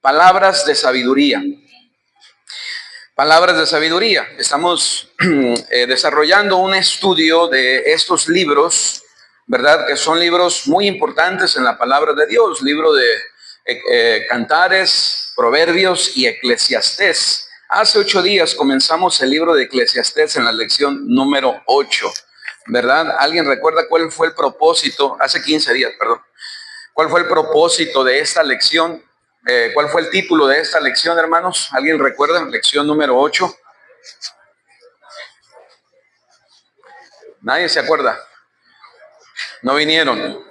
palabras de sabiduría. Palabras de sabiduría. Estamos desarrollando un estudio de estos libros, ¿verdad? Que son libros muy importantes en la palabra de Dios. Libro de Cantares, Proverbios y Eclesiastés. Hace 8 días comenzamos el libro de Eclesiastés en la lección número 8, ¿verdad? ¿Alguien recuerda cuál fue el propósito? Hace 15 días, perdón. ¿Cuál fue el propósito de esta lección? ¿Cuál fue el título de esta lección, hermanos? ¿Alguien recuerda? Lección número 8. ¿Nadie se acuerda? No vinieron.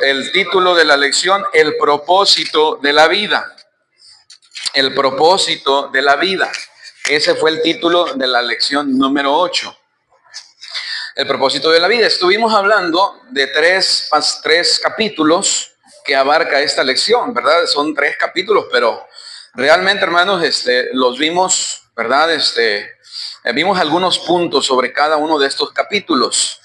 El título de la lección, el propósito de la vida. El propósito de la vida. Ese fue el título de la lección número 8. El propósito de la vida. Estuvimos hablando de tres capítulos que abarca esta lección, ¿verdad? Son 3 capítulos, pero realmente, hermanos, los vimos, ¿verdad? Vimos algunos puntos sobre cada uno de estos capítulos,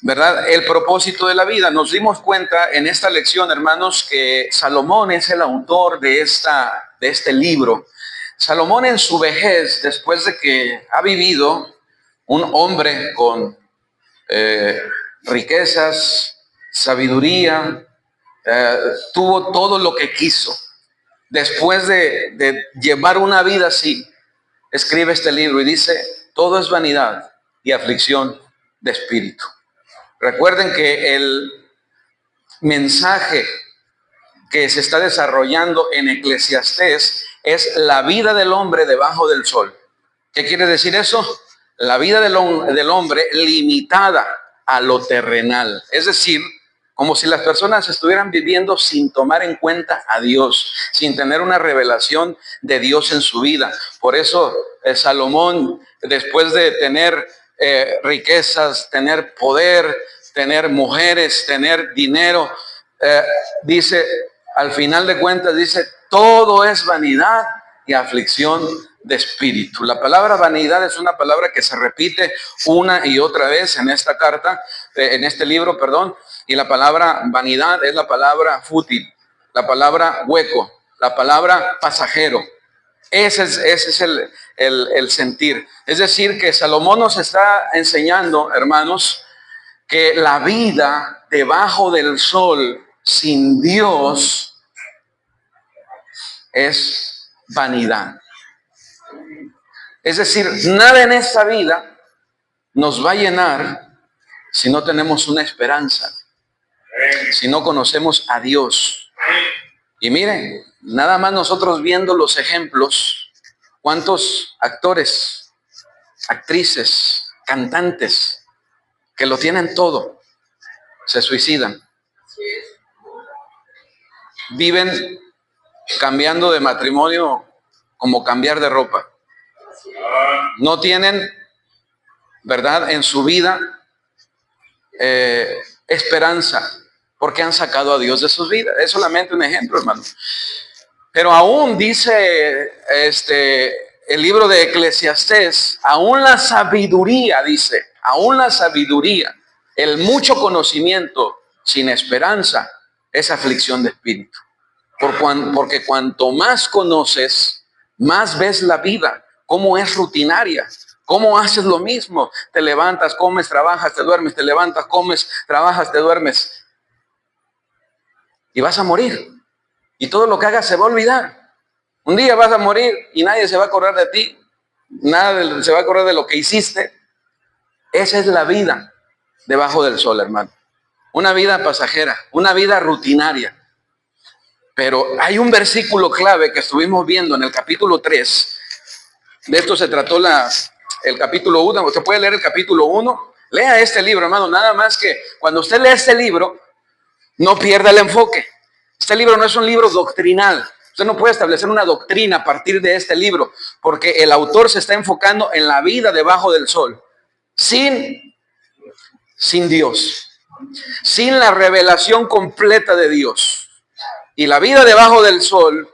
¿verdad? El propósito de la vida. Nos dimos cuenta en esta lección, hermanos, que Salomón es el autor de este libro. Salomón en su vejez, después de que ha vivido un hombre con riquezas, sabiduría, tuvo todo lo que quiso. Después de llevar una vida así, escribe este libro y dice, todo es vanidad y aflicción de espíritu. Recuerden que el mensaje que se está desarrollando en Eclesiastés es la vida del hombre debajo del sol. ¿Qué quiere decir eso? La vida del hombre limitada a lo terrenal. Es decir, como si las personas estuvieran viviendo sin tomar en cuenta a Dios, sin tener una revelación de Dios en su vida. Por eso Salomón, después de tener riquezas, tener poder, tener mujeres, tener dinero, dice, al final de cuentas, dice, todo es vanidad y aflicción de espíritu. La palabra vanidad es una palabra que se repite una y otra vez en esta carta, en este libro, perdón, y la palabra vanidad es la palabra fútil, la palabra hueco, la palabra pasajero. Ese es el sentir. Es decir, que Salomón nos está enseñando, hermanos, que la vida debajo del sol sin Dios es vanidad. Es decir, nada en esta vida nos va a llenar si no tenemos una esperanza, si no conocemos a Dios. Y miren, nada más nosotros viendo los ejemplos, cuántos actores, actrices, cantantes que lo tienen todo, se suicidan. Viven cambiando de matrimonio como cambiar de ropa. No tienen, ¿verdad?, en su vida esperanza, porque han sacado a Dios de sus vidas. Es solamente un ejemplo, hermano. Pero aún dice el libro de Eclesiastés, aún la sabiduría, dice, aún la sabiduría, el mucho conocimiento sin esperanza es aflicción de espíritu. Porque cuanto más conoces, más ves la vida, cómo es rutinaria, cómo haces lo mismo. Te levantas, comes, trabajas, te duermes, te levantas, comes, trabajas, te duermes. Y vas a morir. Y todo lo que hagas se va a olvidar. Un día vas a morir y nadie se va a acordar de ti. Nada se va a acordar de lo que hiciste. Esa es la vida debajo del sol, hermano. Una vida pasajera, una vida rutinaria. Pero hay un versículo clave que estuvimos viendo en el capítulo 3. De esto se trató el capítulo 1. Usted puede leer el capítulo 1. Lea este libro, hermano. Nada más que cuando usted lee este libro, no pierda el enfoque. Este libro no es un libro doctrinal. Usted no puede establecer una doctrina a partir de este libro, porque el autor se está enfocando en la vida debajo del sol, sin Dios, sin la revelación completa de Dios. Y la vida debajo del sol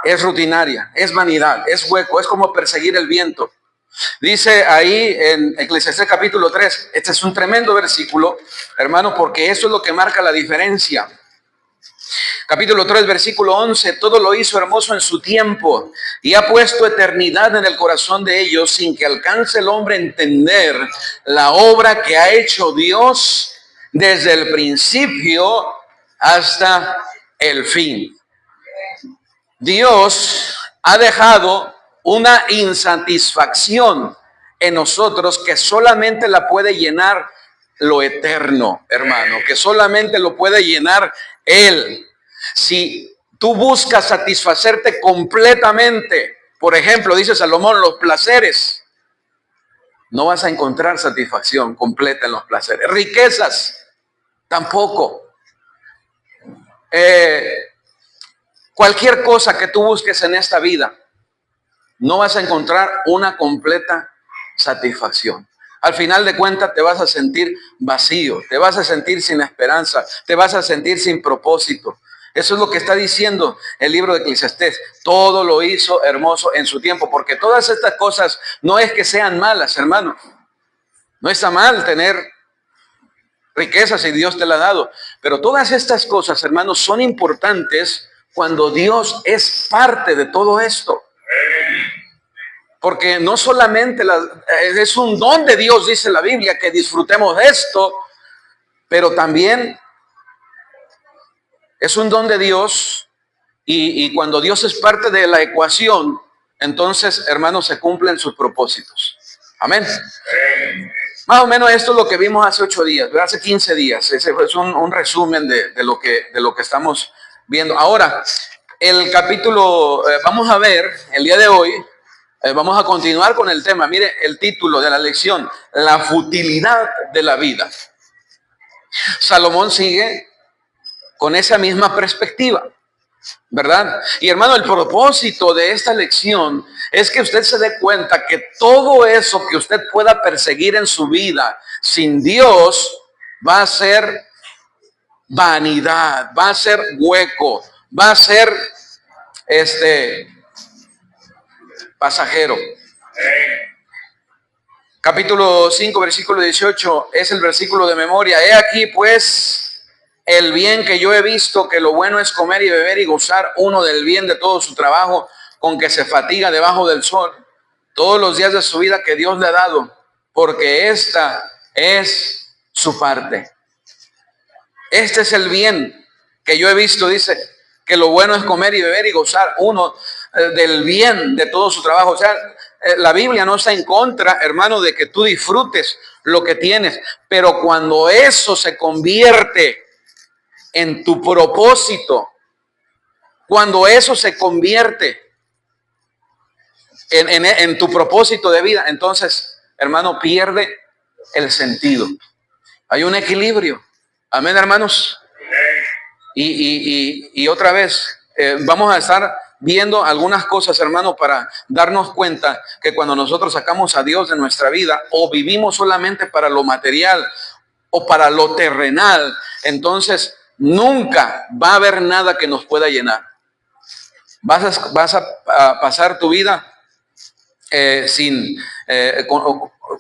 es rutinaria, es vanidad, es hueco, es como perseguir el viento. Dice ahí en Eclesiastés capítulo 3, este es un tremendo versículo, hermano, porque eso es lo que marca la diferencia. Capítulo 3, versículo 11, todo lo hizo hermoso en su tiempo y ha puesto eternidad en el corazón de ellos sin que alcance el hombre a entender la obra que ha hecho Dios desde el principio hasta el fin. Dios ha dejado una insatisfacción en nosotros que solamente la puede llenar lo eterno, hermano, que solamente lo puede llenar Él. Si tú buscas satisfacerte completamente, por ejemplo, dice Salomón, los placeres, no vas a encontrar satisfacción completa en los placeres. Riquezas, tampoco. Cualquier cosa que tú busques en esta vida, no vas a encontrar una completa satisfacción. Al final de cuentas te vas a sentir vacío, te vas a sentir sin esperanza, te vas a sentir sin propósito. Eso es lo que está diciendo el libro de Eclesiastés. Todo lo hizo hermoso en su tiempo, porque todas estas cosas no es que sean malas, hermano. No está mal tener riquezas si Dios te la ha dado, pero todas estas cosas, hermanos, son importantes cuando Dios es parte de todo esto. Porque no solamente es un don de Dios, dice la Biblia, que disfrutemos de esto, pero también es un don de Dios y cuando Dios es parte de la ecuación, entonces, hermanos, se cumplen sus propósitos. Amén. Más o menos esto es lo que vimos hace 8 días, hace 15 días. Ese es un resumen de lo que estamos viendo. Ahora, el capítulo, vamos a ver el día de hoy, vamos a continuar con el tema. Mire el título de la lección, la futilidad de la vida. Salomón sigue con esa misma perspectiva, ¿verdad? Y hermano, el propósito de esta lección es que usted se dé cuenta que todo eso que usted pueda perseguir en su vida sin Dios va a ser vanidad, va a ser hueco, va a ser pasajero. Capítulo 5, versículo 18 es el versículo de memoria. He aquí pues el bien que yo he visto, que lo bueno es comer y beber y gozar uno del bien de todo su trabajo, con que se fatiga debajo del sol, todos los días de su vida que Dios le ha dado, porque esta es su parte. Este es el bien que yo he visto, dice, que lo bueno es comer y beber y gozar uno del bien de todo su trabajo. O sea, la Biblia no está en contra, hermano, de que tú disfrutes lo que tienes, pero cuando eso se convierte en tu propósito, cuando eso se convierte en tu propósito de vida, entonces, hermano, pierde el sentido. Hay un equilibrio. Amén, hermanos. Y otra vez, vamos a estar viendo algunas cosas, hermano, para darnos cuenta que cuando nosotros sacamos a Dios de nuestra vida o vivimos solamente para lo material o para lo terrenal, entonces nunca va a haber nada que nos pueda llenar. Vas a pasar tu vida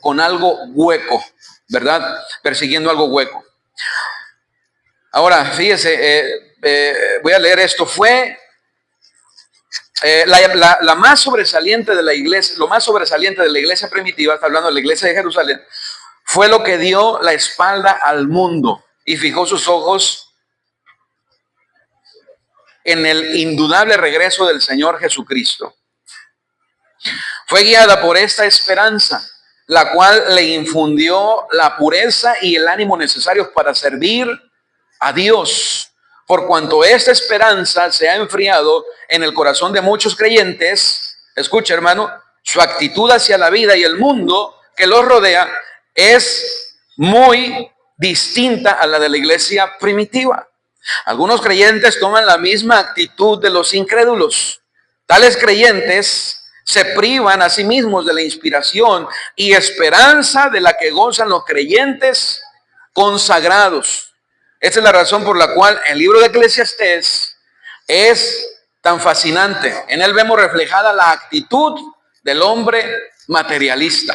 con algo hueco, ¿verdad? Persiguiendo algo hueco. Ahora, fíjese, voy a leer esto. Fue la más sobresaliente de la iglesia, lo más sobresaliente de la iglesia primitiva, está hablando de la iglesia de Jerusalén, fue lo que dio la espalda al mundo y fijó sus ojos en el indudable regreso del Señor Jesucristo. Fue guiada por esta esperanza, la cual le infundió la pureza y el ánimo necesarios para servir a Dios. Por cuanto esta esperanza se ha enfriado en el corazón de muchos creyentes, escucha, hermano, su actitud hacia la vida y el mundo que los rodea es muy distinta a la de la iglesia primitiva. Algunos creyentes toman la misma actitud de los incrédulos. Tales creyentes se privan a sí mismos de la inspiración y esperanza de la que gozan los creyentes consagrados. Esta es la razón por la cual el libro de Eclesiastés es tan fascinante. En él vemos reflejada la actitud del hombre materialista,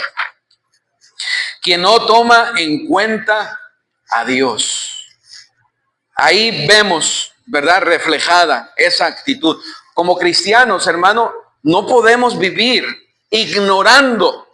quien no toma en cuenta a Dios. Ahí vemos ¿verdad? Reflejada esa actitud. Como cristianos, hermano, no podemos vivir ignorando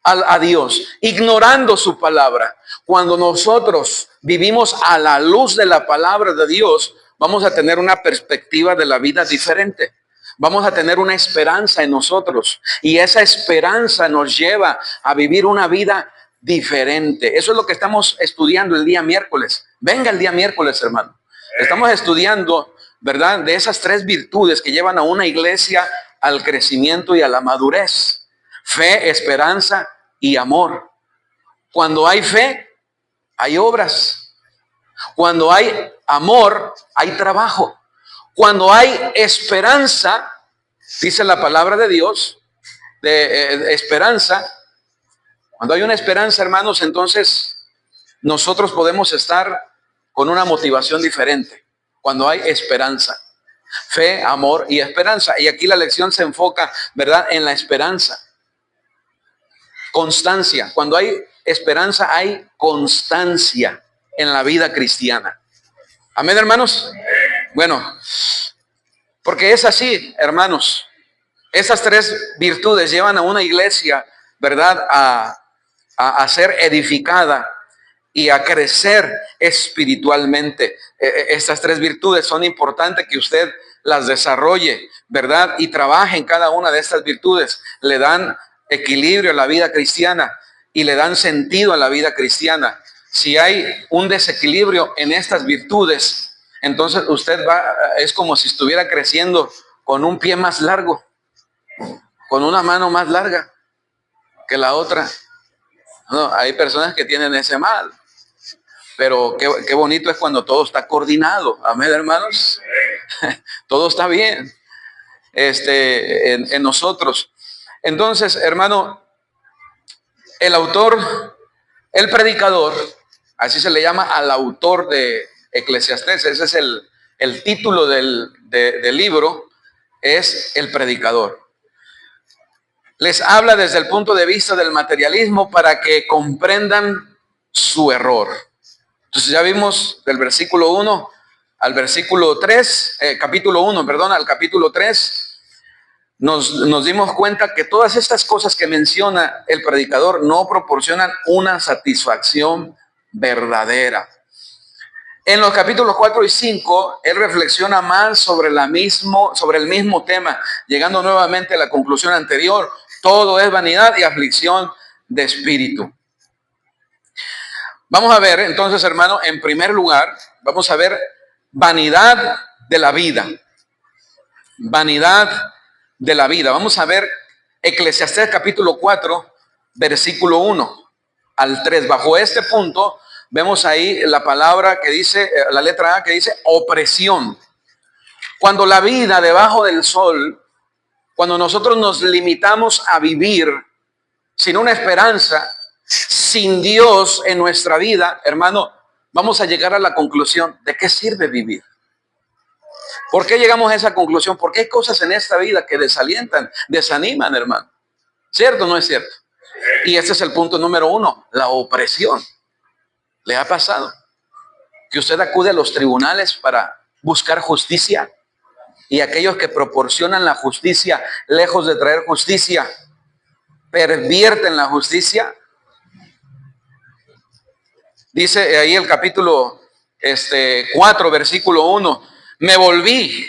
a Dios, ignorando su palabra. Cuando nosotros vivimos a la luz de la palabra de Dios, vamos a tener una perspectiva de la vida diferente. Vamos a tener una esperanza en nosotros y esa esperanza nos lleva a vivir una vida diferente. Eso es lo que estamos estudiando el día miércoles. Venga el día miércoles, hermano. Estamos estudiando, ¿verdad?, de esas 3 virtudes que llevan a una iglesia al crecimiento y a la madurez. Fe, esperanza y amor. Cuando hay fe, hay obras. Cuando hay amor, hay trabajo. Cuando hay esperanza, dice la palabra de Dios, de esperanza, cuando hay una esperanza, hermanos, entonces nosotros podemos estar con una motivación diferente. Cuando hay esperanza, fe, amor y esperanza. Y aquí la lección se enfoca, ¿verdad?, en la esperanza. Constancia. Cuando hay esperanza, hay constancia en la vida cristiana. Amén, hermanos. Bueno, porque es así, hermanos. Esas 3 virtudes llevan a una iglesia, ¿verdad?, a ser edificada y a crecer espiritualmente. Estas 3 virtudes son importantes que usted las desarrolle, ¿verdad?, y trabaje en cada una de estas virtudes. Le dan equilibrio a la vida cristiana y le dan sentido a la vida cristiana. Si hay un desequilibrio en estas virtudes, entonces usted es como si estuviera creciendo con un pie más largo, con una mano más larga que la otra. No, hay personas que tienen ese mal, pero qué bonito es cuando todo está coordinado. Amén, hermanos. Todo está bien en nosotros. Entonces, hermano, el autor, el predicador, así se le llama al autor de Eclesiastés, ese es el título del libro, es el predicador. Les habla desde el punto de vista del materialismo para que comprendan su error. Entonces ya vimos del versículo 1 al versículo 3, capítulo 1, perdón, al capítulo 3, nos dimos cuenta que todas estas cosas que menciona el predicador no proporcionan una satisfacción verdadera. En los capítulos 4 y 5, él reflexiona más sobre el mismo tema, llegando nuevamente a la conclusión anterior: todo es vanidad y aflicción de espíritu. Vamos a ver entonces, hermano, en primer lugar, vamos a ver vanidad de la vida. Vanidad de la vida. Vamos a ver Eclesiastés capítulo 4, versículo 1 al 3. Bajo este punto vemos ahí la palabra que dice, la letra A, que dice opresión. Cuando la vida debajo del sol, cuando nosotros nos limitamos a vivir sin una esperanza, sin Dios en nuestra vida, hermano, vamos a llegar a la conclusión: ¿de qué sirve vivir? ¿Por qué llegamos a esa conclusión? Porque hay cosas en esta vida que desalientan, desaniman, hermano. ¿Cierto o no es cierto? Y este es el punto número 1, la opresión. ¿Le ha pasado que usted acude a los tribunales para buscar justicia? Y aquellos que proporcionan la justicia, lejos de traer justicia, pervierten la justicia. Dice ahí el capítulo 4, versículo 1, me volví,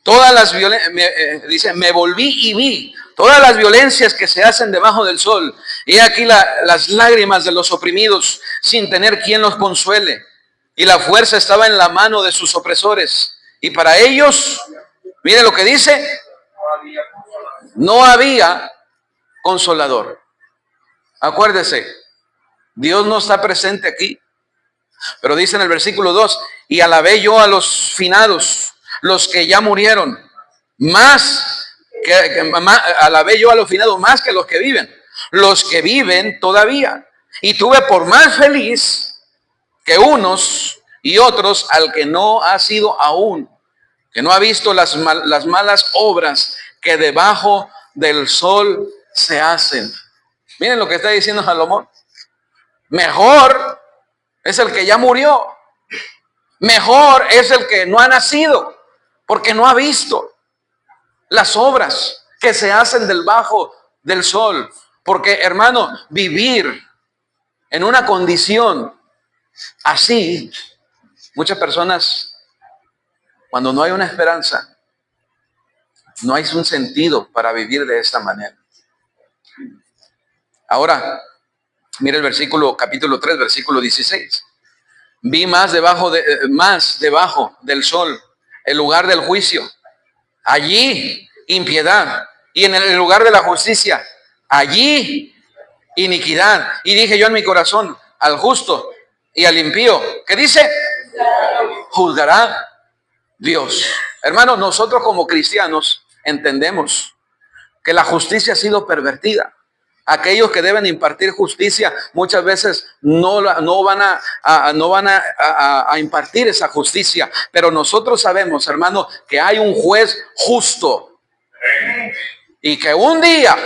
todas las violencias, me volví y vi todas las violencias que se hacen debajo del sol. Y aquí las lágrimas de los oprimidos sin tener quien los consuele. Y la fuerza estaba en la mano de sus opresores. Y para ellos, mire lo que dice, no había consolador. Acuérdese, Dios no está presente aquí. Pero dice en el versículo 2, y alabé yo a los finados, los que ya murieron, alabé yo a los finados más que los que viven todavía. Y tuve por más feliz que unos y otros al que no ha sido aún, que no ha visto las malas obras que debajo del sol se hacen. Miren lo que está diciendo Salomón. Mejor es el que ya murió. Mejor es el que no ha nacido, porque no ha visto las obras que se hacen debajo del sol. Porque, hermano, vivir en una condición así, muchas personas, cuando no hay una esperanza, no hay un sentido para vivir de esta manera. Ahora, mire el versículo, capítulo 3, versículo 16. Vi más debajo del sol, el lugar del juicio. Allí impiedad. Y en el lugar de la justicia, allí iniquidad. Y dije yo en mi corazón, al justo y al impío, ¿qué dice? Juzgará Dios. Hermanos, nosotros como cristianos entendemos que la justicia ha sido pervertida. Aquellos que deben impartir justicia muchas veces no van a impartir esa justicia. Pero nosotros sabemos, hermano, que hay un juez justo. Y que un día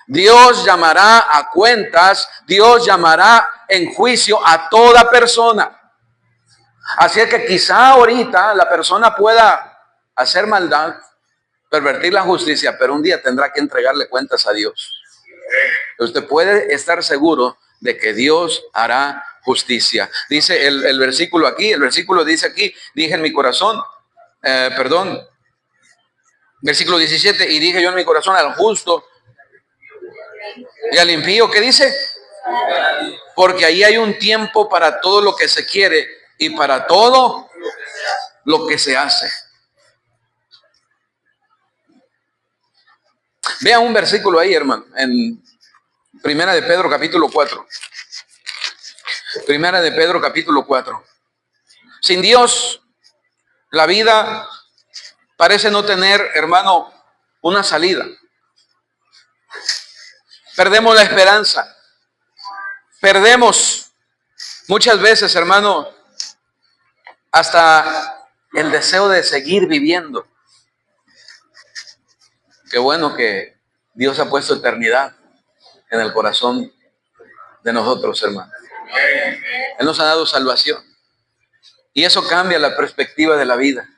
Dios llamará a cuentas, Dios llamará en juicio a toda persona. Así es que quizá ahorita la persona pueda hacer maldad, pervertir la justicia, pero un día tendrá que entregarle cuentas a Dios. Usted puede estar seguro de que Dios hará justicia. Dice el versículo aquí, el versículo dice aquí, dije en mi corazón, versículo 17, y dije yo en mi corazón al justo y al impío, ¿qué dice? Porque ahí hay un tiempo para todo lo que se quiere y para todo lo que se hace. Vea un versículo ahí, hermano, en Primera de Pedro, capítulo 4. Primera de Pedro, capítulo 4. Sin Dios, la vida parece no tener, hermano, una salida. Perdemos la esperanza. Perdemos muchas veces, hermano, hasta el deseo de seguir viviendo. Qué bueno que Dios ha puesto eternidad en el corazón de nosotros, hermano. Él nos ha dado salvación. Y eso cambia la perspectiva de la vida.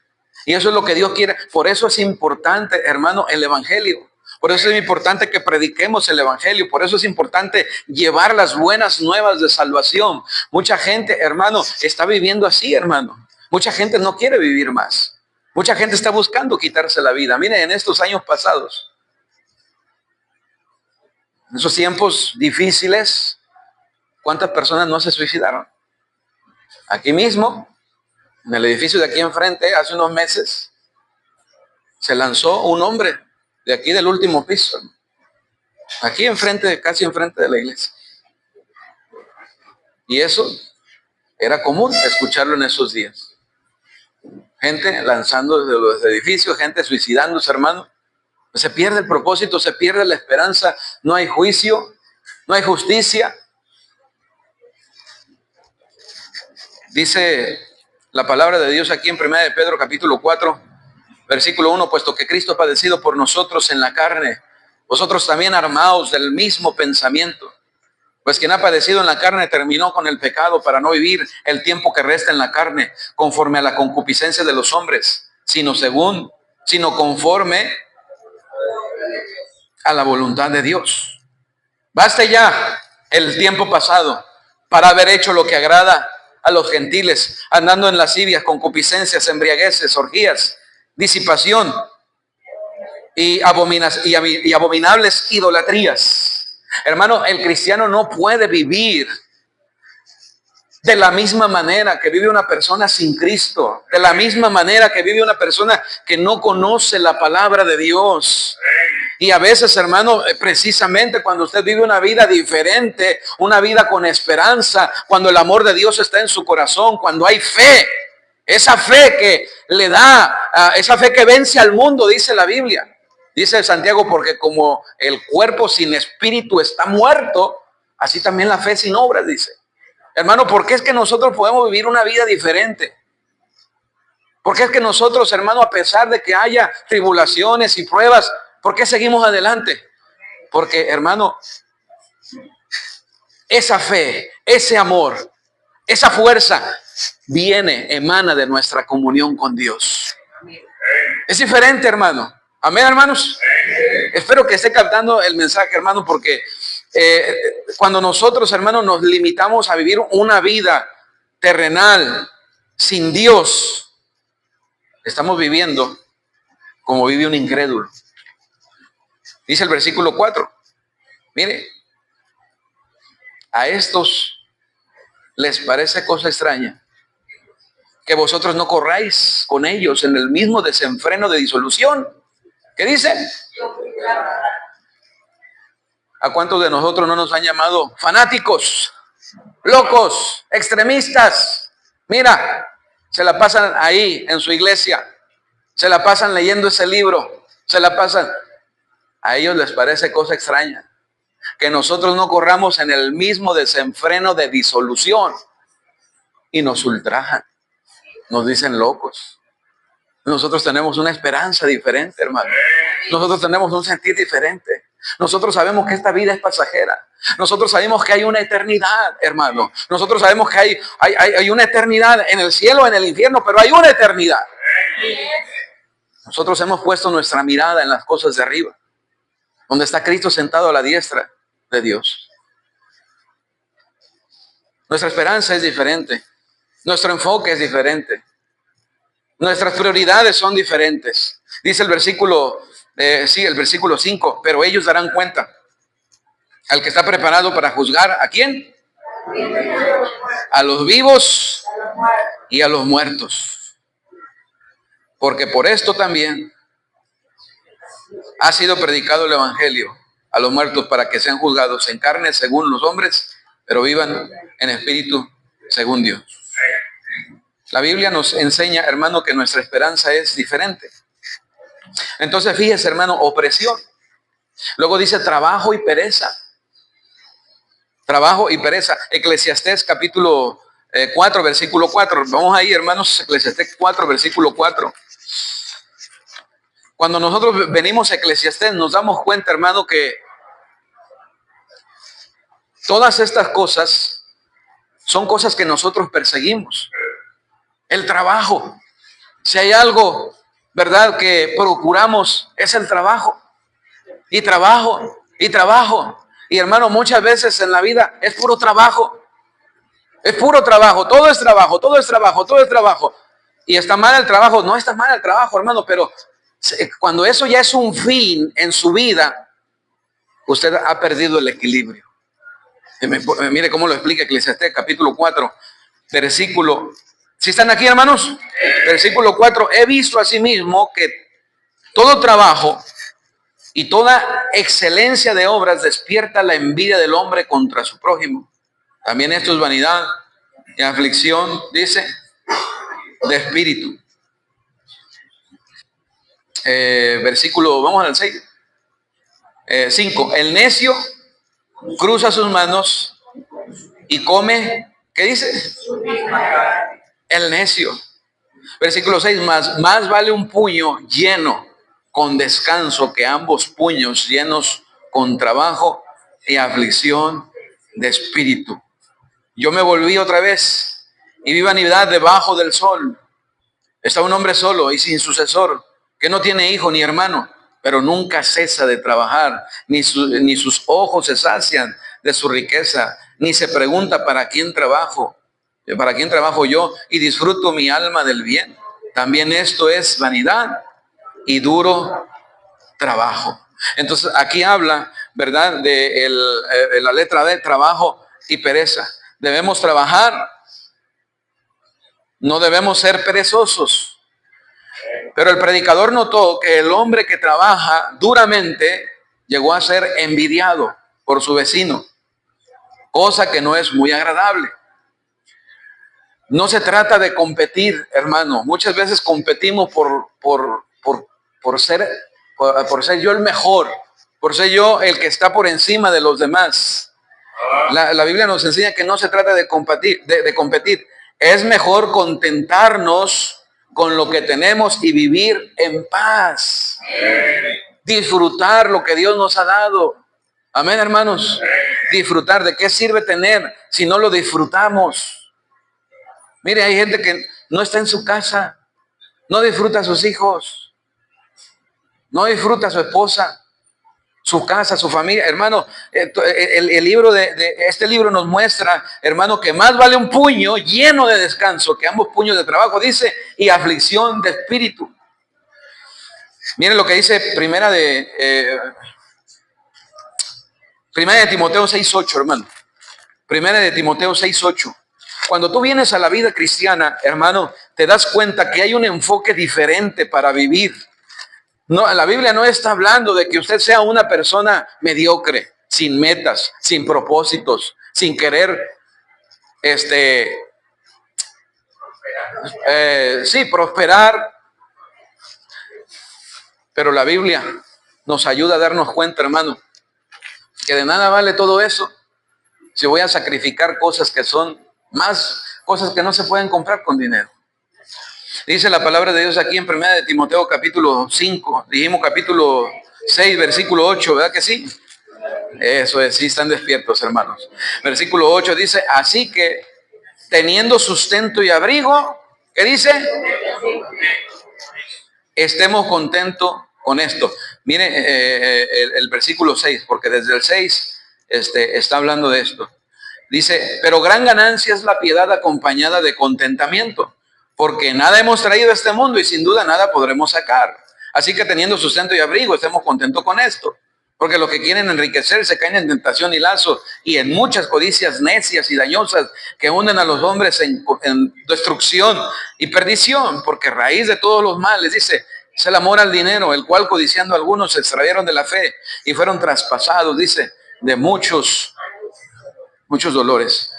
Y eso es lo que Dios quiere. Por eso es importante, hermano, el evangelio. Por eso es importante que prediquemos el evangelio. Por eso es importante llevar las buenas nuevas de salvación. Mucha gente, hermano, está viviendo así, hermano. Mucha gente no quiere vivir más. Mucha gente está buscando quitarse la vida. Miren, en estos años pasados, en esos tiempos difíciles, ¿cuántas personas no se suicidaron? Aquí mismo, en el edificio de aquí enfrente, hace unos meses, se lanzó un hombre de aquí del último piso, aquí enfrente, casi enfrente de la iglesia. Y eso era común escucharlo en esos días. Gente lanzando desde los edificios, gente suicidándose, hermano. Se pierde el propósito, se pierde la esperanza, no hay juicio, no hay justicia. Dice la palabra de Dios aquí en 1 de Pedro capítulo 4, versículo 1, puesto que Cristo ha padecido por nosotros en la carne, vosotros también armaos del mismo pensamiento. Pues quien ha padecido en la carne terminó con el pecado para no vivir el tiempo que resta en la carne conforme a la concupiscencia de los hombres, sino conforme a la voluntad de Dios. Baste ya el tiempo pasado para haber hecho lo que agrada a los gentiles, andando en lascivias, concupiscencias, embriagueces, orgías, disipación y abominables idolatrías. Hermano, el cristiano no puede vivir de la misma manera que vive una persona sin Cristo, de la misma manera que vive una persona que no conoce la palabra de Dios. Y a veces, hermano, precisamente cuando usted vive una vida diferente, una vida con esperanza, cuando el amor de Dios está en su corazón, cuando hay fe, esa fe que le da, esa fe que vence al mundo, dice la Biblia. Dice Santiago, porque como el cuerpo sin espíritu está muerto, así también la fe sin obras, dice. Hermano, ¿por qué es que nosotros podemos vivir una vida diferente? ¿Por qué es que nosotros, hermano, a pesar de que haya tribulaciones y pruebas, ¿por qué seguimos adelante? Porque, hermano, esa fe, ese amor, Esa fuerza emana de nuestra comunión con Dios. Es diferente, hermano. Amén, hermanos. Espero que esté captando el mensaje, hermano, porque cuando nosotros, hermanos, nos limitamos a vivir una vida terrenal sin Dios, estamos viviendo como vive un incrédulo. Dice el versículo 4. Mire, a estos les parece cosa extraña que vosotros no corráis con ellos en el mismo desenfreno de disolución. ¿Qué dice? ¿A cuántos de nosotros no nos han llamado fanáticos, locos, extremistas? Mira, se la pasan ahí en su iglesia, se la pasan leyendo ese libro, se la pasan. A ellos les parece cosa extraña que nosotros no corramos en el mismo desenfreno de disolución, y nos ultrajan, nos dicen locos. Nosotros tenemos una esperanza diferente, hermano. Nosotros tenemos un sentir diferente. Nosotros sabemos que esta vida es pasajera. Nosotros sabemos que hay una eternidad, hermano. Nosotros sabemos que hay una eternidad en el cielo, en el infierno, pero hay una eternidad. Nosotros hemos puesto nuestra mirada en las cosas de arriba, donde está Cristo sentado a la diestra de Dios. Nuestra esperanza es diferente. Nuestro enfoque es diferente. Nuestras prioridades son diferentes. Dice el versículo, el versículo 5, pero ellos darán cuenta al que está preparado para juzgar. ¿A quién? A los vivos y a los muertos. Porque por esto también ha sido predicado el evangelio a los muertos, para que sean juzgados en carne según los hombres, pero vivan en espíritu según Dios. La Biblia nos enseña, hermano, que nuestra esperanza es diferente. Entonces, fíjese, hermano, opresión. Luego dice trabajo y pereza. Trabajo y pereza. Eclesiastés capítulo 4, versículo 4. Vamos ahí, hermanos, Eclesiastés 4, versículo 4. Cuando nosotros venimos a Eclesiastés, nos damos cuenta, hermano, que todas estas cosas son cosas que nosotros perseguimos. El trabajo. Si hay algo, ¿verdad?, que procuramos, es el trabajo. Y trabajo, y trabajo. Y hermano, muchas veces en la vida es puro trabajo. Es puro trabajo. Todo es trabajo, todo es trabajo, todo es trabajo. Y está mal el trabajo. No está mal el trabajo, hermano, pero cuando eso ya es un fin en su vida, usted ha perdido el equilibrio. Mire cómo lo explica Eclesiastés capítulo 4, versículo. ¿Sí están aquí, hermanos? Versículo 4. He visto asimismo que todo trabajo y toda excelencia de obras despierta la envidia del hombre contra su prójimo. También esto es vanidad y aflicción, dice, de espíritu. Versículo, vamos al 6. 5. El necio cruza sus manos y come, ¿qué dice? El necio. Versículo 6. Más vale un puño lleno con descanso que ambos puños llenos con trabajo y aflicción de espíritu. Yo me volví otra vez y vi vanidad debajo del sol. Está un hombre solo y sin sucesor, que no tiene hijo ni hermano, pero nunca cesa de trabajar, ni sus ojos se sacian de su riqueza, ni se pregunta para quién trabajo yo, y disfruto mi alma del bien. También esto es vanidad y duro trabajo. Entonces aquí habla, ¿verdad?, de la letra D, trabajo y pereza. Debemos trabajar, no debemos ser perezosos. Pero el predicador notó que el hombre que trabaja duramente llegó a ser envidiado por su vecino, cosa que no es muy agradable. No se trata de competir, hermano. Muchas veces competimos por ser yo el mejor, por ser yo el que está por encima de los demás. La Biblia nos enseña que no se trata de competir. Es mejor contentarnos con lo que tenemos y vivir en paz. Disfrutar lo que Dios nos ha dado. Amén, hermanos. Disfrutar. ¿De qué sirve tener si no lo disfrutamos? Mire, hay gente que no está en su casa, no disfruta a sus hijos, no disfruta a su esposa, su casa, su familia. Hermano, el libro este libro nos muestra, hermano, que más vale un puño lleno de descanso que ambos puños de trabajo, dice, y aflicción de espíritu. Miren lo que dice primera de Timoteo 6:8, hermano. Primera de Timoteo 6:8. Cuando tú vienes a la vida cristiana, hermano, te das cuenta que hay un enfoque diferente para vivir. No, la Biblia no está hablando de que usted sea una persona mediocre, sin metas, sin propósitos, sin querer, prosperar. Pero la Biblia nos ayuda a darnos cuenta, hermano, que de nada vale todo eso si voy a sacrificar cosas que son más, cosas que no se pueden comprar con dinero. Dice la palabra de Dios aquí en 1 de Timoteo capítulo 5, dijimos capítulo 6, versículo 8, ¿verdad que sí? Eso es, sí están despiertos, hermanos. Versículo 8 dice, así que teniendo sustento y abrigo, ¿qué dice? Estemos contentos con esto. Miren el versículo 6, porque desde el 6 está hablando de esto. Dice, pero gran ganancia es la piedad acompañada de contentamiento, porque nada hemos traído a este mundo y sin duda nada podremos sacar. Así que teniendo sustento y abrigo, estemos contentos con esto. Porque los que quieren enriquecerse caen en tentación y lazo y en muchas codicias necias y dañosas que hunden a los hombres en destrucción y perdición. Porque raíz de todos los males, dice, es el amor al dinero, el cual codiciando algunos se extraviaron de la fe y fueron traspasados, dice, de muchos dolores.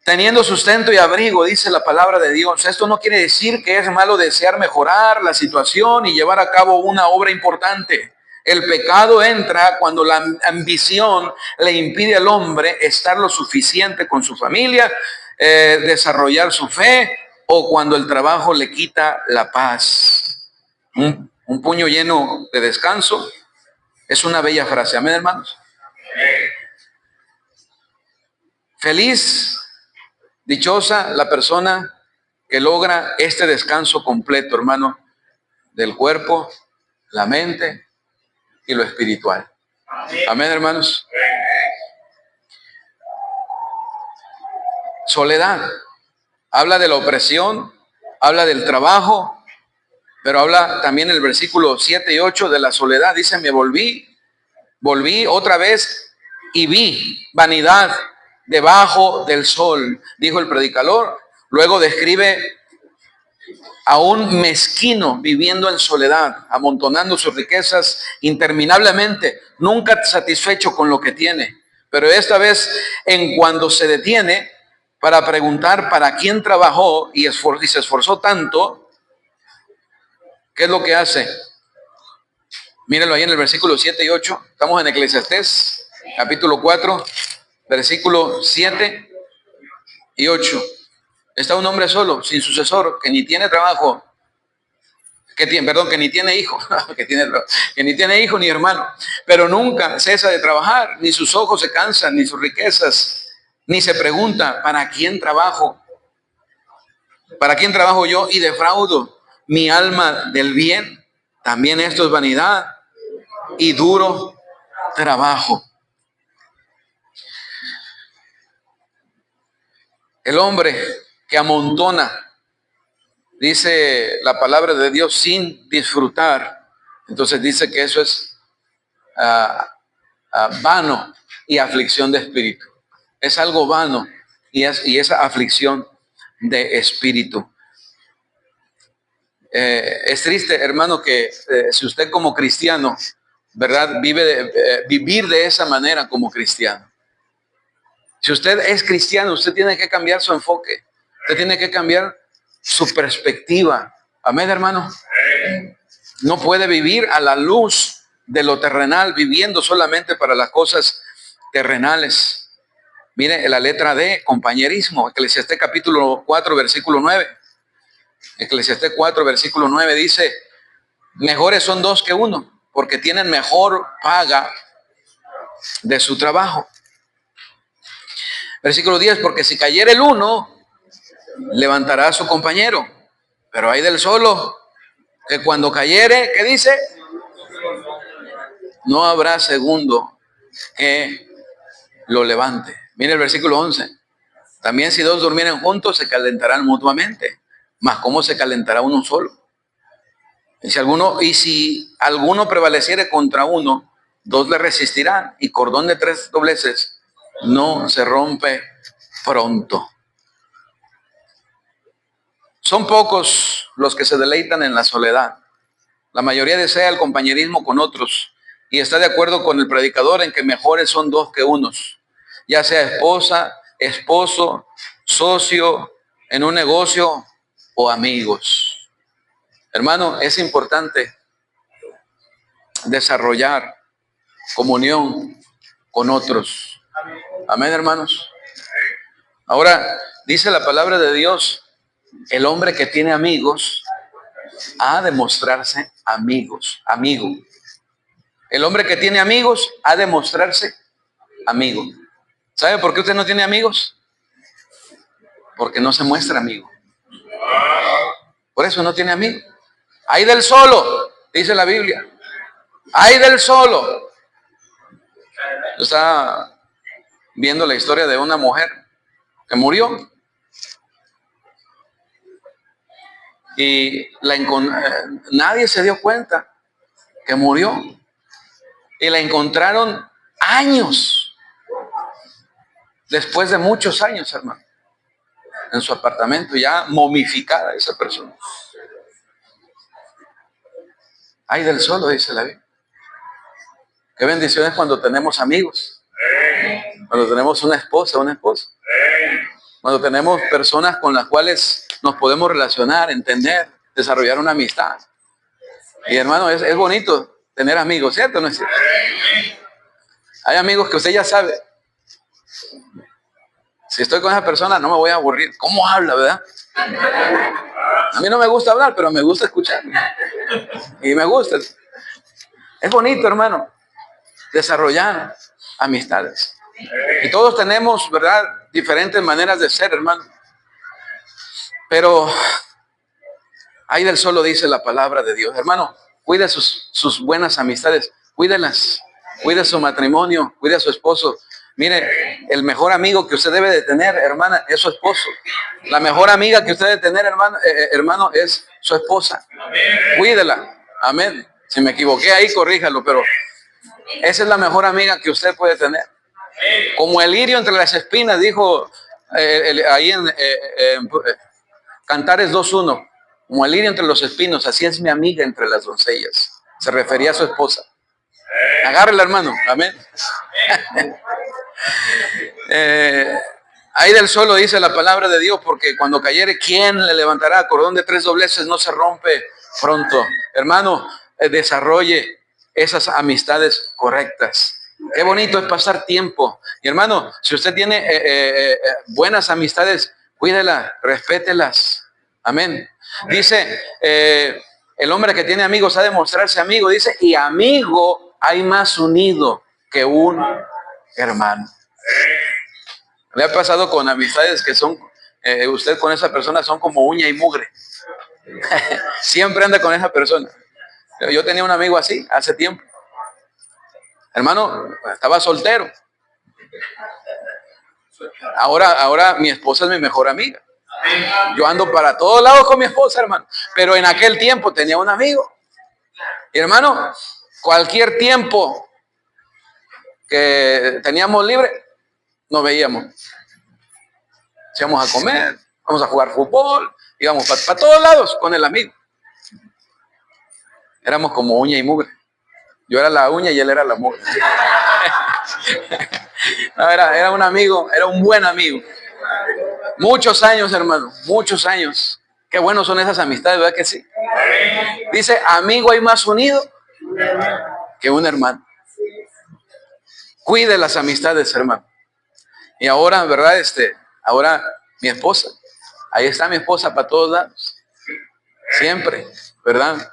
Teniendo sustento y abrigo, dice la palabra de Dios. Esto no quiere decir que es malo desear mejorar la situación y llevar a cabo una obra importante. El pecado entra cuando la ambición le impide al hombre estar lo suficiente con su familia, desarrollar su fe, o cuando el trabajo le quita la paz. Un puño lleno de descanso es una bella frase. Amén, hermanos. Feliz, dichosa la persona que logra este descanso completo, hermano, del cuerpo, la mente y lo espiritual. Amén, hermanos. Soledad. Habla de la opresión, habla del trabajo, pero habla también el versículo 7 y 8 de la soledad. Dice, me volví otra vez y vi vanidad debajo del sol, dijo el predicador. Luego describe a un mezquino viviendo en soledad, amontonando sus riquezas interminablemente, nunca satisfecho con lo que tiene. Pero esta vez, en cuando se detiene para preguntar para quién trabajó y se esforzó tanto, ¿qué es lo que hace? Mírenlo ahí en el versículo 7 y 8. Estamos en Eclesiastés, capítulo 4, versículo 7 y 8. Está un hombre solo, sin sucesor, que ni tiene trabajo, que ni tiene hijo, que ni tiene hijo ni hermano, pero nunca cesa de trabajar, ni sus ojos se cansan, ni sus riquezas, ni se pregunta, ¿para quién trabajo? ¿Para quién trabajo yo y defraudo mi alma del bien? También esto es vanidad y duro trabajo. El hombre que amontona, dice la palabra de Dios, sin disfrutar, entonces dice que eso es vano y aflicción de espíritu. Es algo vano y esa aflicción de espíritu. Es triste, hermano, que si usted como cristiano, ¿verdad? Vivir de esa manera como cristiano. Si usted es cristiano, usted tiene que cambiar su enfoque. Usted tiene que cambiar su perspectiva. Amén, hermano. No puede vivir a la luz de lo terrenal, viviendo solamente para las cosas terrenales. Mire la letra D, compañerismo. Eclesiastés capítulo 4, versículo 9. Eclesiastés 4, versículo 9 dice, mejores son dos que uno, porque tienen mejor paga de su trabajo. Versículo 10, porque si cayera el uno, levantará a su compañero. Pero hay del solo, que cuando cayere, ¿qué dice? No habrá segundo que lo levante. Mire el versículo 11. También si dos durmieren juntos, se calentarán mutuamente. Mas ¿cómo se calentará uno solo? Y si alguno prevaleciere contra uno, dos le resistirán. Y cordón de 3 dobleces no se rompe pronto. Son pocos los que se deleitan en la soledad. La mayoría desea el compañerismo con otros y está de acuerdo con el predicador en que mejores son dos que unos, ya sea esposa, esposo, socio en un negocio o amigos. Hermano, es importante desarrollar comunión con otros. Amén, hermanos. Ahora, dice la palabra de Dios, el hombre que tiene amigos ha de mostrarse amigo. El hombre que tiene amigos ha de mostrarse amigo. ¿Sabe por qué usted no tiene amigos? Porque no se muestra amigo. Por eso no tiene amigos. Hay del solo, dice la Biblia. Hay del solo. Yo estaba viendo la historia de una mujer que murió. Y nadie se dio cuenta que murió. Y la encontraron años, después de muchos años, hermano, en su apartamento, ya momificada esa persona. Ay del solo, dice la Biblia. Qué bendiciones cuando tenemos amigos, cuando tenemos una esposa, un esposo, cuando tenemos personas con las cuales nos podemos relacionar, entender, desarrollar una amistad. Y hermano, es bonito tener amigos, ¿cierto o no es cierto? Hay amigos que usted ya sabe. Si estoy con esa persona no me voy a aburrir. ¿Cómo habla, verdad? A mí no me gusta hablar, pero me gusta escuchar. Y me gusta. Es bonito, hermano, desarrollar amistades. Y todos tenemos, ¿verdad?, diferentes maneras de ser, hermano. Pero ahí del solo dice la palabra de Dios. Hermano, cuide sus buenas amistades. Cuídelas. Cuide su matrimonio. Cuide a su esposo. Mire, el mejor amigo que usted debe de tener, hermana, es su esposo. La mejor amiga que usted debe tener, hermano, es su esposa. Cuídela. Amén. Si me equivoqué ahí, corríjalo, pero esa es la mejor amiga que usted puede tener. Como el lirio entre las espinas, dijo ahí en Cantares 2:1. Como el lirio entre los espinos, así es mi amiga entre las doncellas. Se refería a su esposa. Agárrela, hermano. Amén. Ahí del solo dice la palabra de Dios, porque cuando cayere, ¿quién le levantará? Cordón de 3 dobleces no se rompe pronto. Hermano, desarrolle esas amistades correctas. Qué bonito es pasar tiempo. Y hermano, si usted tiene buenas amistades, cuídelas, respételas. Amén. Dice, el hombre que tiene amigos ha de mostrarse amigo. Dice, y amigo hay más unido que un hermano. Le ha pasado con amistades que son, usted con esa persona son como uña y mugre. Siempre anda con esa persona. Yo tenía un amigo así hace tiempo. Hermano, estaba soltero. Ahora mi esposa es mi mejor amiga. Yo ando para todos lados con mi esposa, hermano. Pero en aquel tiempo tenía un amigo. Y hermano, cualquier tiempo que teníamos libre, nos veíamos. Íbamos a comer, vamos a jugar fútbol, íbamos para todos lados con el amigo. Éramos como uña y mugre. Yo era la uña y él era la mugre. No, era un amigo, era un buen amigo. Muchos años, hermano, muchos años. Qué buenos son esas amistades, ¿verdad que sí? Dice, amigo hay más unido que un hermano. Cuide las amistades, hermano. Y ahora, ¿verdad? Ahora mi esposa. Ahí está mi esposa para todos lados. Siempre, ¿verdad?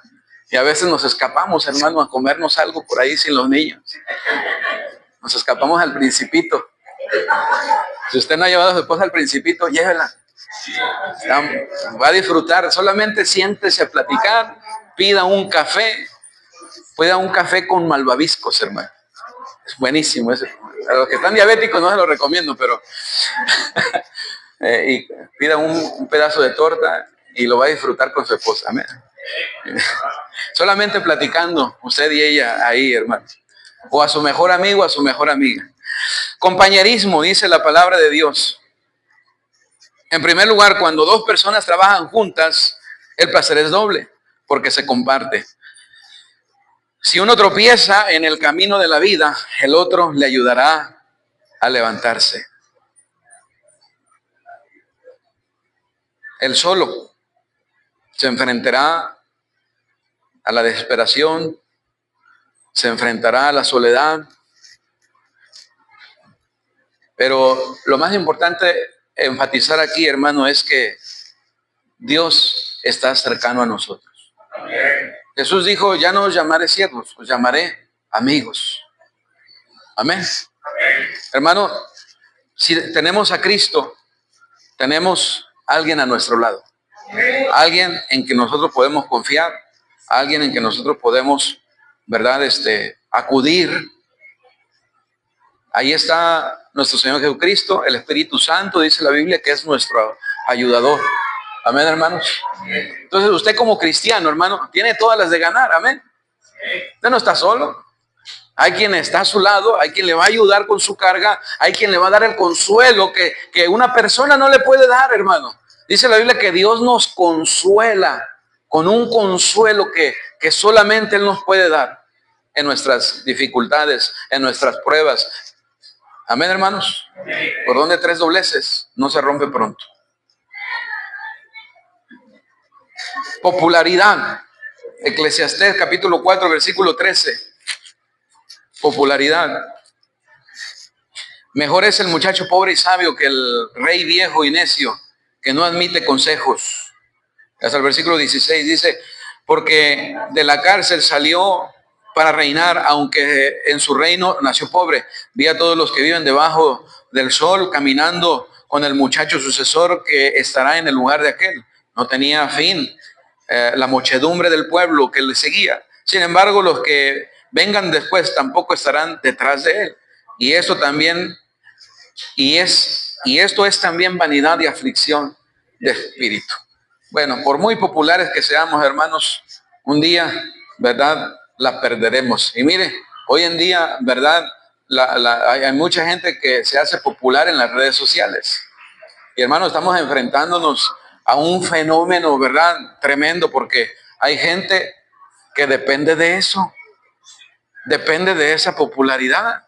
Y a veces nos escapamos, hermano, a comernos algo por ahí sin los niños. Nos escapamos al Principito. Si usted no ha llevado a su esposa al Principito, llévela. Va a disfrutar. Solamente siéntese a platicar, pida un café con malvaviscos, hermano. Es buenísimo. A los que están diabéticos no se lo recomiendo, pero y pida un pedazo de torta y lo va a disfrutar con su esposa. Amén. Solamente platicando, usted y ella ahí, hermano. O a su mejor amigo, a su mejor amiga. Compañerismo, dice la palabra de Dios. En primer lugar, cuando dos personas trabajan juntas, el placer es doble, porque se comparte. Si uno tropieza en el camino de la vida, el otro le ayudará a levantarse. Él solo se enfrentará a la desesperación, se enfrentará a la soledad. Pero lo más importante enfatizar aquí, hermano, es que Dios está cercano a nosotros. Jesús dijo, ya no os llamaré siervos, os llamaré amigos. Amén. Hermano, si tenemos a Cristo, tenemos a alguien a nuestro lado. Alguien en que nosotros podemos confiar, alguien en que nosotros podemos, ¿verdad? Acudir. Ahí está nuestro Señor Jesucristo, el Espíritu Santo, dice la Biblia, que es nuestro ayudador. Amén, hermanos. Entonces usted como cristiano, hermano, tiene todas las de ganar. Amén. Usted no está solo. Hay quien está a su lado, hay quien le va a ayudar con su carga, hay quien le va a dar el consuelo que una persona no le puede dar, hermano. Dice la Biblia que Dios nos consuela con un consuelo que solamente Él nos puede dar en nuestras dificultades, en nuestras pruebas. Amén, hermanos. Cordón de tres dobleces no se rompe pronto. Popularidad. Eclesiastés capítulo 4, versículo 13. Popularidad. Mejor es el muchacho pobre y sabio que el rey viejo y necio que no admite consejos. Hasta el versículo 16 dice, porque de la cárcel salió para reinar, aunque en su reino nació pobre. Vi a todos los que viven debajo del sol caminando con el muchacho sucesor que estará en el lugar de aquel. No tenía fin la muchedumbre del pueblo que le seguía. Sin embargo, los que vengan después tampoco estarán detrás de él. Y esto también, y esto es también vanidad y aflicción de espíritu. Bueno, por muy populares que seamos, hermanos, un día, ¿verdad?, la perderemos. Y mire, hoy en día, ¿verdad?, hay mucha gente que se hace popular en las redes sociales. Y hermanos, estamos enfrentándonos a un fenómeno, ¿verdad?, tremendo, porque hay gente que depende de eso, depende de esa popularidad.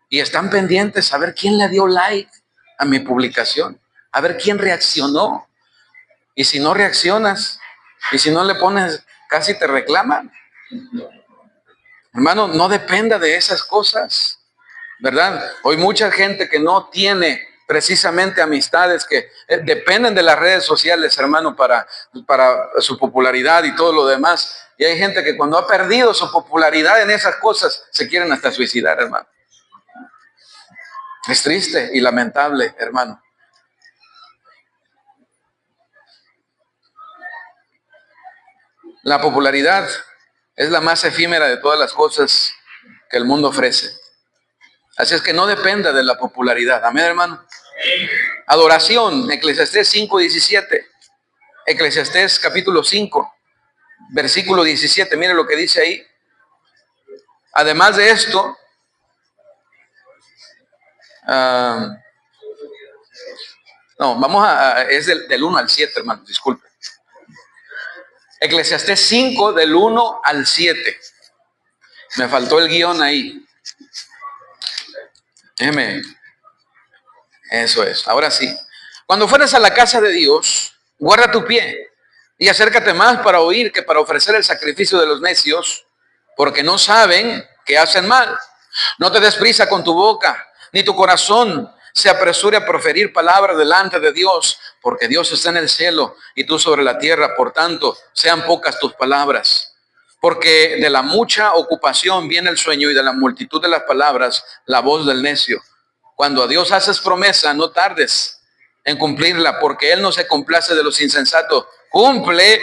Y están pendientes a ver quién le dio like a mi publicación, a ver quién reaccionó. Y si no reaccionas, y si no le pones, casi te reclaman. Hermano, no dependa de esas cosas, ¿verdad? Hoy mucha gente que no tiene precisamente amistades que dependen de las redes sociales, hermano, para su popularidad y todo lo demás. Y hay gente que cuando ha perdido su popularidad en esas cosas, se quieren hasta suicidar, hermano. Es triste y lamentable, hermano. La popularidad es la más efímera de todas las cosas que el mundo ofrece. Así es que no dependa de la popularidad. Amén, hermano. Adoración, Eclesiastés 5:17. Eclesiastés capítulo 5, versículo 17. Mire lo que dice ahí. Además de esto, es del 1 al 7, hermano, disculpe. Eclesiastés 5, del 1 al 7. Me faltó el guión ahí. Déjeme. Eso es, ahora sí. Cuando fueres a la casa de Dios, guarda tu pie y acércate más para oír que para ofrecer el sacrificio de los necios, porque no saben que hacen mal. No te des prisa con tu boca, ni tu corazón se apresure a proferir palabras delante de Dios, porque Dios está en el cielo y tú sobre la tierra. Por tanto, sean pocas tus palabras, porque de la mucha ocupación viene el sueño y de la multitud de las palabras la voz del necio. Cuando a Dios haces promesa, no tardes en cumplirla, porque Él no se complace de los insensatos. Cumple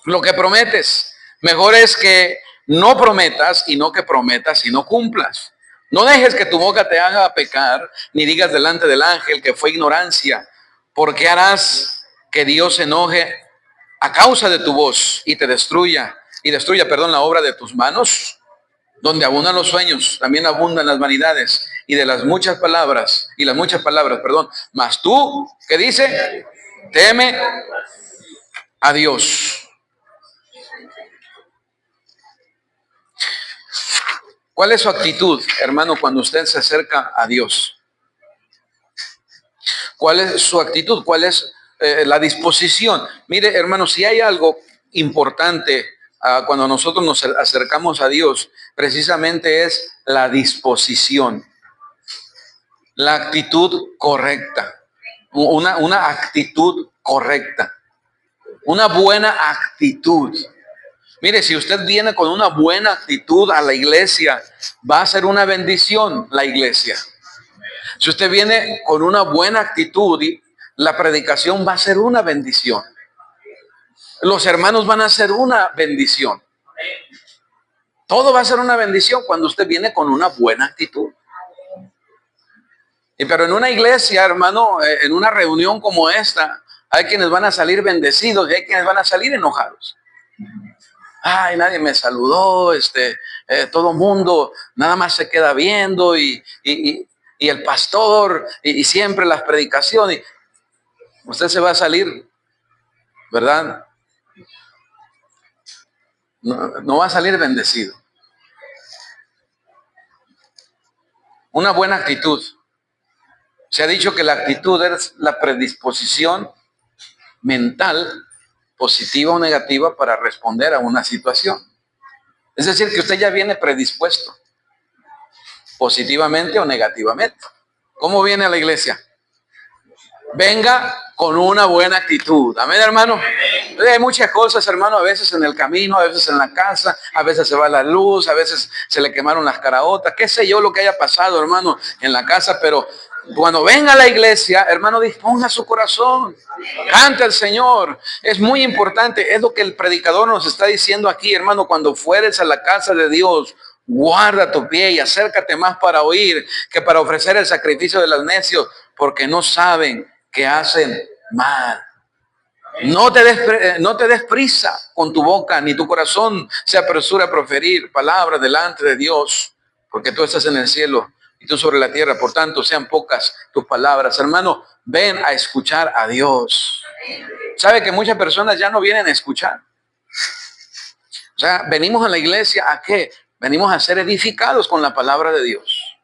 lo que prometes. Mejor es que no prometas y no que prometas y no cumplas. No dejes que tu boca te haga pecar, ni digas delante del ángel que fue ignorancia, porque harás que Dios se enoje a causa de tu voz y te destruya, la obra de tus manos. Donde abundan los sueños, también abundan las vanidades y de las muchas palabras, mas tú, ¿qué dice? Teme a Dios. ¿Cuál es su actitud, hermano, cuando usted se acerca a Dios? ¿Cuál es su actitud? ¿Cuál es la disposición? Mire, hermano, si hay algo importante cuando nosotros nos acercamos a Dios, precisamente es la disposición, la actitud correcta, una actitud correcta, una buena actitud. Mire, si usted viene con una buena actitud a la iglesia, va a ser una bendición la iglesia. Si usted viene con una buena actitud, la predicación va a ser una bendición. Los hermanos van a ser una bendición. Todo va a ser una bendición cuando usted viene con una buena actitud. Pero en una iglesia, hermano, en una reunión como esta, hay quienes van a salir bendecidos y hay quienes van a salir enojados. Ay, nadie me saludó, todo mundo nada más se queda viendo y el pastor y siempre las predicaciones. Usted se va a salir, ¿verdad? No va a salir bendecido. Una buena actitud. Se ha dicho que la actitud es la predisposición mental, positiva o negativa, para responder a una situación. Es decir, que usted ya viene predispuesto, positivamente o negativamente. ¿Cómo viene a la iglesia? Venga con una buena actitud. Amén, hermano. Hay muchas cosas, hermano, a veces en el camino, a veces en la casa, a veces se va la luz, a veces se le quemaron las caraotas, qué sé yo lo que haya pasado, hermano, en la casa, pero cuando venga a la iglesia, hermano, disponga su corazón, cante al Señor. Es muy importante, es lo que el predicador nos está diciendo aquí, hermano. Cuando fueres a la casa de Dios, guarda tu pie y acércate más para oír que para ofrecer el sacrificio de los necios, porque no saben que hacen mal. No te des prisa con tu boca, ni tu corazón se apresura a proferir palabras delante de Dios, porque tú estás en el cielo y tú sobre la tierra. Por tanto, sean pocas tus palabras. Hermano, ven a escuchar a Dios. ¿Sabe que muchas personas ya no vienen a escuchar? O sea, venimos a la iglesia ¿a qué? Venimos a ser edificados con la palabra de Dios.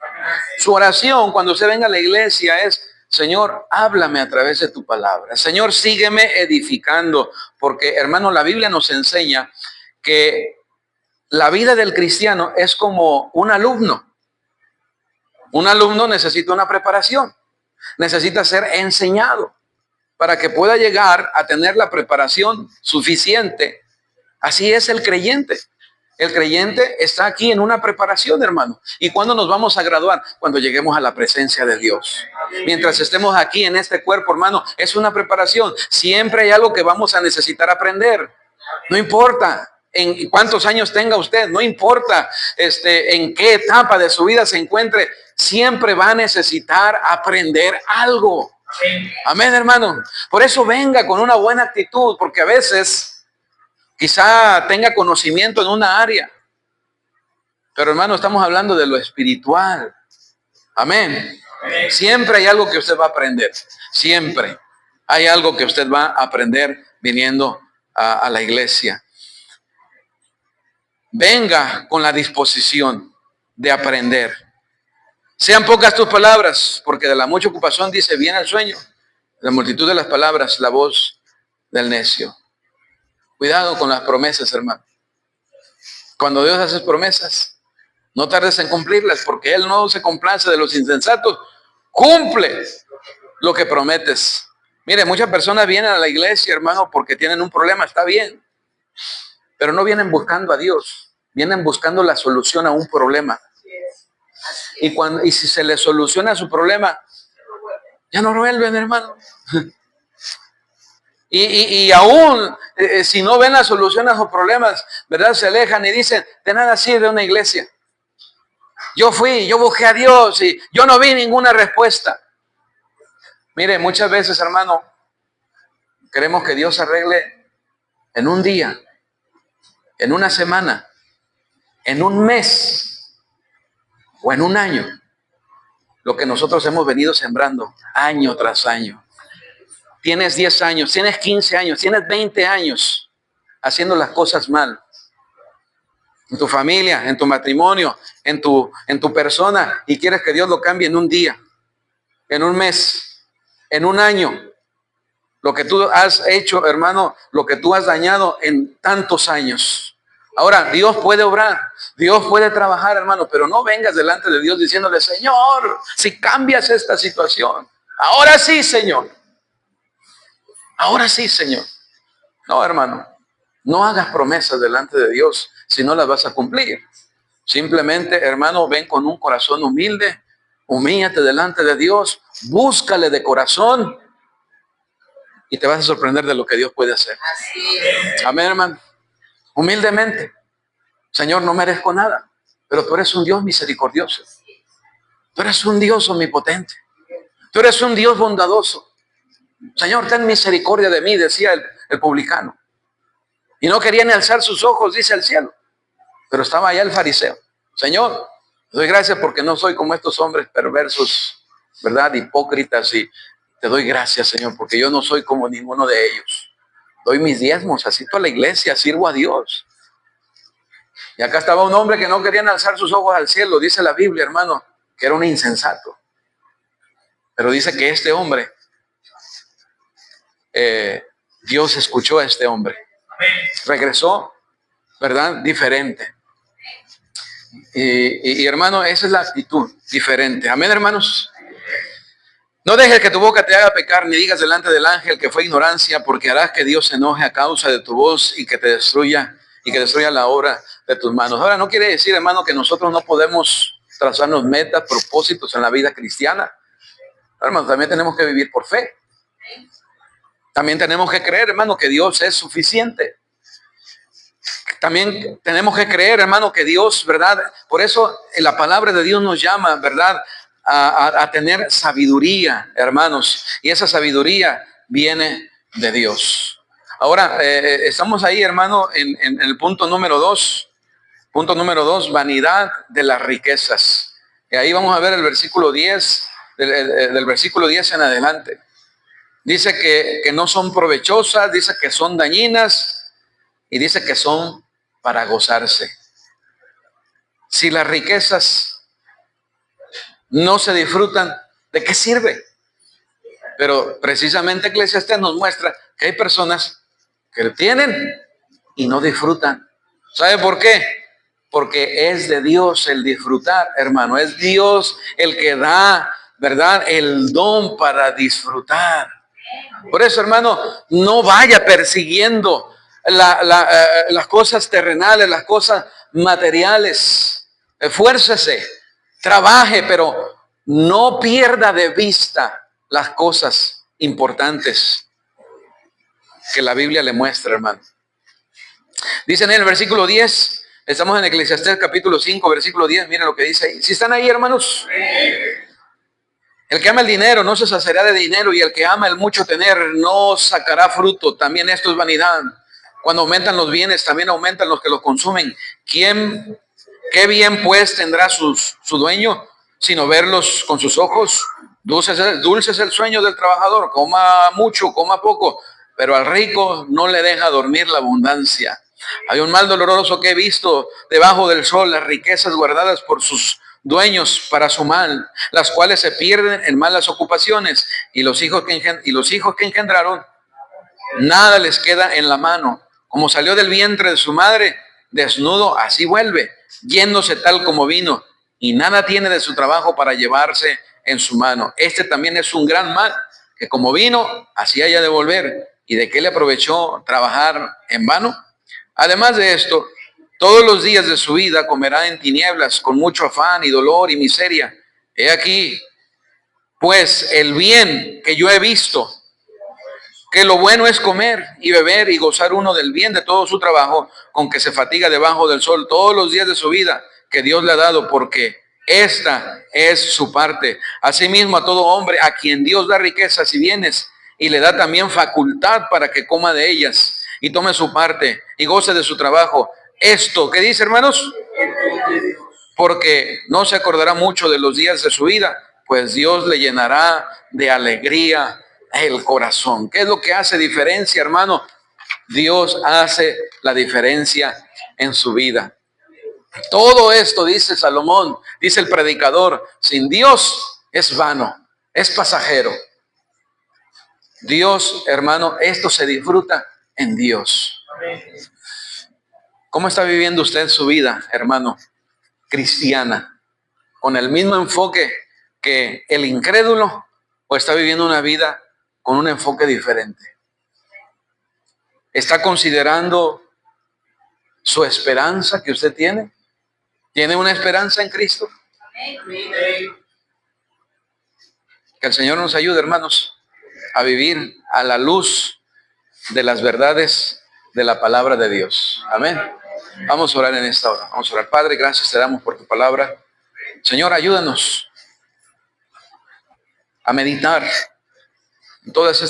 Su oración cuando usted venga a la iglesia es: Señor, háblame a través de tu palabra. Señor, sígueme edificando. Porque, hermano, la Biblia nos enseña que la vida del cristiano es como un alumno. Un alumno necesita una preparación. Necesita ser enseñado para que pueda llegar a tener la preparación suficiente. Así es el creyente. El creyente está aquí en una preparación, hermano. ¿Y cuándo nos vamos a graduar? Cuando lleguemos a la presencia de Dios. Mientras estemos aquí en este cuerpo, hermano, es una preparación. Siempre hay algo que vamos a necesitar aprender. No importa en cuántos años tenga usted, no importa en qué etapa de su vida se encuentre, siempre va a necesitar aprender algo. Amén, hermano. Por eso venga con una buena actitud, porque a veces quizá tenga conocimiento en una área, pero hermano, estamos hablando de lo espiritual. Amén. Siempre hay algo que usted va a aprender. Siempre hay algo que usted va a aprender viniendo a la iglesia. Venga con la disposición de aprender. Sean pocas tus palabras, porque de la mucha ocupación, dice, viene el sueño. De la multitud de las palabras, la voz del necio. Cuidado con las promesas, hermano. Cuando Dios hace promesas, no tardes en cumplirlas, porque Él no se complace de los insensatos. Cumple lo que prometes. Mire, muchas personas vienen a la iglesia, hermano, porque tienen un problema, está bien. Pero no vienen buscando a Dios, vienen buscando la solución a un problema. Y si se les soluciona su problema, Ya no vuelven, hermano. Y aún, si no ven las soluciones o problemas, ¿verdad? Se alejan y dicen, de nada sirve una iglesia. Yo busqué a Dios y yo no vi ninguna respuesta. Mire, muchas veces, hermano, queremos que Dios arregle en un día, en una semana, en un mes o en un año lo que nosotros hemos venido sembrando año tras año. Tienes 10 años, tienes 15 años, tienes 20 años haciendo las cosas mal. En tu familia, en tu matrimonio, en tu persona, y quieres que Dios lo cambie en un día, en un mes, en un año. Lo que tú has hecho, hermano, lo que tú has dañado en tantos años. Ahora, Dios puede obrar, Dios puede trabajar, hermano, pero no vengas delante de Dios diciéndole, Señor, si cambias esta situación, ahora sí, Señor. Ahora sí, Señor. No, hermano, no hagas promesas delante de Dios si no las vas a cumplir. Simplemente, hermano, ven con un corazón humilde, humíllate delante de Dios, búscale de corazón y te vas a sorprender de lo que Dios puede hacer. Amén, hermano. Humildemente. Señor, no merezco nada, pero tú eres un Dios misericordioso. Tú eres un Dios omnipotente. Tú eres un Dios bondadoso. Señor, ten misericordia de mí, decía el publicano. Y no quería ni alzar sus ojos, dice, al cielo. Pero estaba allá el fariseo. Señor, doy gracias porque no soy como estos hombres perversos, ¿verdad? Hipócritas. Y te doy gracias, Señor, porque yo no soy como ninguno de ellos. Doy mis diezmos, asisto a la iglesia, sirvo a Dios. Y acá estaba un hombre que no quería alzar sus ojos al cielo. Dice la Biblia, hermano, que era un insensato. Pero dice que este hombre, Dios escuchó a este hombre. Regresó, ¿verdad? Diferente. Y hermano, esa es la actitud diferente. Amén, hermanos. No dejes que tu boca te haga pecar, ni digas delante del ángel que fue ignorancia, porque harás que Dios se enoje a causa de tu voz y que te destruya, y que destruya la obra de tus manos. Ahora, no quiere decir, hermano, que nosotros no podemos trazarnos metas, propósitos en la vida cristiana. Hermano, también tenemos que vivir por fe. También tenemos que creer, hermano, que Dios es suficiente. También tenemos que creer, hermano, que Dios, ¿verdad? Por eso la palabra de Dios nos llama, ¿verdad? A tener sabiduría, hermanos. Y esa sabiduría viene de Dios. Ahora, estamos ahí, hermano, en el punto número 2. Punto número 2, vanidad de las riquezas. Y ahí vamos a ver el versículo 10, del versículo 10 en adelante. Dice que no son provechosas, dice que son dañinas y dice que son para gozarse. Si las riquezas no se disfrutan, ¿de qué sirve? Pero precisamente Eclesiastés nos muestra que hay personas que lo tienen y no disfrutan. ¿Sabe por qué? Porque es de Dios el disfrutar, hermano. Es Dios el que da, ¿verdad?, el don para disfrutar. Por eso, hermano, no vaya persiguiendo las cosas terrenales, las cosas materiales. Esfuércese, trabaje, pero no pierda de vista las cosas importantes que la Biblia le muestra, hermano. Dice en el versículo 10, estamos en Eclesiastés capítulo 5, versículo 10, miren lo que dice ahí. ¿Sí están ahí, hermanos? El que ama el dinero no se saciará de dinero, y el que ama el mucho tener no sacará fruto. También esto es vanidad. Cuando aumentan los bienes, también aumentan los que los consumen. ¿Qué bien pues tendrá su dueño, sino verlos con sus ojos? Dulce es el sueño del trabajador, coma mucho, coma poco, pero al rico no le deja dormir la abundancia. Hay un mal doloroso que he visto debajo del sol, las riquezas guardadas por sus dueños para su mal, las cuales se pierden en malas ocupaciones, y los hijos que engendraron, nada les queda en la mano. Como salió del vientre de su madre, desnudo, así vuelve, yéndose tal como vino, y nada tiene de su trabajo para llevarse en su mano. Este también es un gran mal, que como vino, así haya de volver. ¿Y de qué le aprovechó trabajar en vano? Además de esto, todos los días de su vida comerá en tinieblas, con mucho afán y dolor y miseria. He aquí Pues el bien que yo he visto, que lo bueno es comer y beber y gozar uno del bien de todo su trabajo, con que se fatiga debajo del sol todos los días de su vida que Dios le ha dado, porque esta es su parte. Asimismo a todo hombre a quien Dios da riquezas y bienes y le da también facultad para que coma de ellas y tome su parte y goce de su trabajo. Esto, ¿qué dice, hermanos? Porque no se acordará mucho de los días de su vida, pues Dios le llenará de alegría el corazón. ¿Qué es lo que hace diferencia, hermano? Dios hace la diferencia en su vida. Todo esto, dice Salomón, dice el predicador, sin Dios es vano, es pasajero. Dios, hermano, esto se disfruta en Dios. ¿Cómo está viviendo usted su vida, hermano, cristiana? ¿Con el mismo enfoque que el incrédulo o está viviendo una vida con un enfoque diferente? ¿Está considerando su esperanza que usted tiene? ¿Tiene una esperanza en Cristo? Que el Señor nos ayude, hermanos, a vivir a la luz de las verdades de la palabra de Dios. Amén. Vamos a orar en esta hora. Vamos a orar. Padre, gracias te damos por tu palabra. Señor, ayúdanos a meditar en todas estas